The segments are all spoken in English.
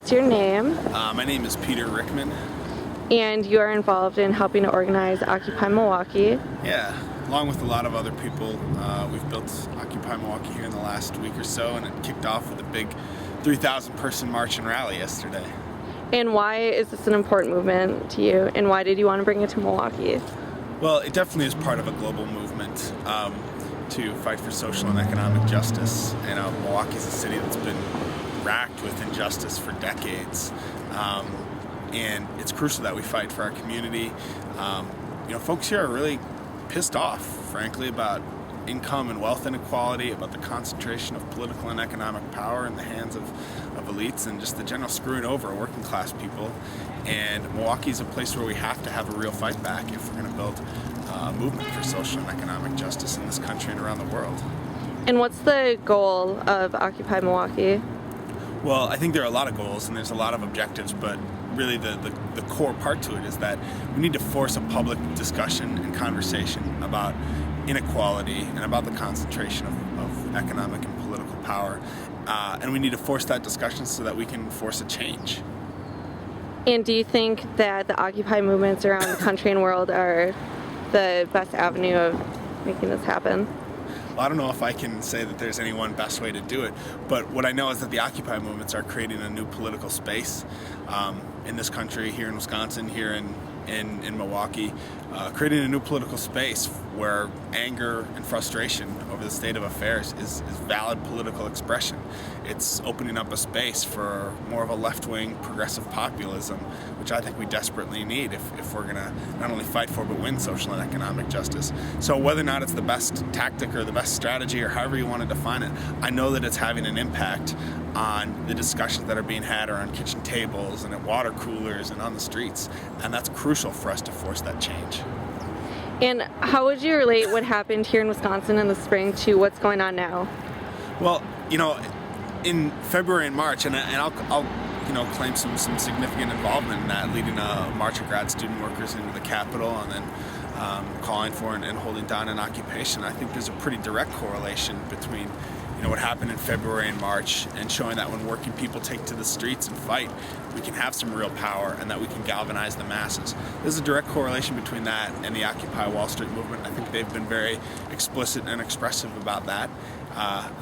What's your name? My name is Peter Rickman. And you are involved in helping to organize Occupy Milwaukee. Yeah, along with a lot of other people, we've built Occupy Milwaukee here in the last week or so, and it kicked off with a big 3,000 person march and rally yesterday. And why is this an important movement to you, and why did you want to bring it to Milwaukee? Well, it definitely is part of a global movement to fight for social and economic justice. Milwaukee's a city that's been racked with injustice for decades. And it's crucial that we fight for our community. Folks here are really pissed off, frankly, about income and wealth inequality, about the concentration of political and economic power in the hands of elites, and just the general screwing over of working class people. And Milwaukee is a place where we have to have a real fight back if we're going to build a movement for social and economic justice in this country and around the world. And what's the goal of Occupy Milwaukee? Well, I think there are a lot of goals and there's a lot of objectives, but really the core part to it is that we need to force a public discussion and conversation about inequality and about the concentration of economic and political power. And we need to force that discussion so that we can force a change. And do you think that the Occupy movements around the country and world are the best avenue of making this happen? Well, I don't know if I can say that there's any one best way to do it, but what I know is that the Occupy movements are creating a new political space in this country, here in Wisconsin, here in Milwaukee, creating a new political space where anger and frustration over the state of affairs is valid political expression. It's opening up a space for more of a left-wing progressive populism, which I think we desperately need if we're going to not only fight for but win social and economic justice. So whether or not it's the best tactic or the best strategy or however you want to define it, I know that it's having an impact on the discussions that are being had around kitchen tables and at water coolers and on the streets, and that's crucial for us to force that change. And how would you relate what happened here in Wisconsin in the spring to what's going on now? Well, in February and March, and I'll claim some significant involvement in that, leading a march of grad student workers into the Capitol and then calling for and holding down an occupation. I think there's a pretty direct correlation between what happened in February and March and showing that when working people take to the streets and fight, we can have some real power and that we can galvanize the masses. There's a direct correlation between that and the Occupy Wall Street movement. I think they've been very explicit and expressive about that.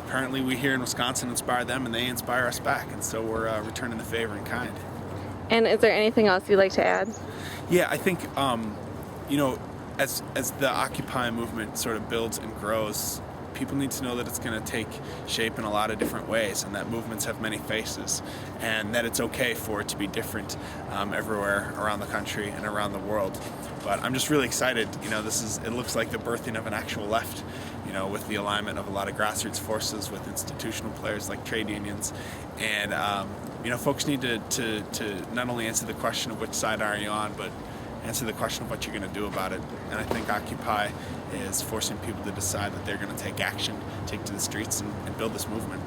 Apparently we here in Wisconsin inspire them and they inspire us back, and so we're returning the favor in kind. And is there anything else you'd like to add? Yeah, I think, as the Occupy movement sort of builds and grows, people need to know that it's going to take shape in a lot of different ways, and that movements have many faces, and that it's okay for it to be different everywhere around the country and around the world. But I'm just really excited. It looks like the birthing of an actual left, with the alignment of a lot of grassroots forces with institutional players like trade unions. And, folks need to not only answer the question of which side are you on, but answer the question of what you're going to do about it. And I think Occupy is forcing people to decide that they're going to take action, take to the streets, and build this movement.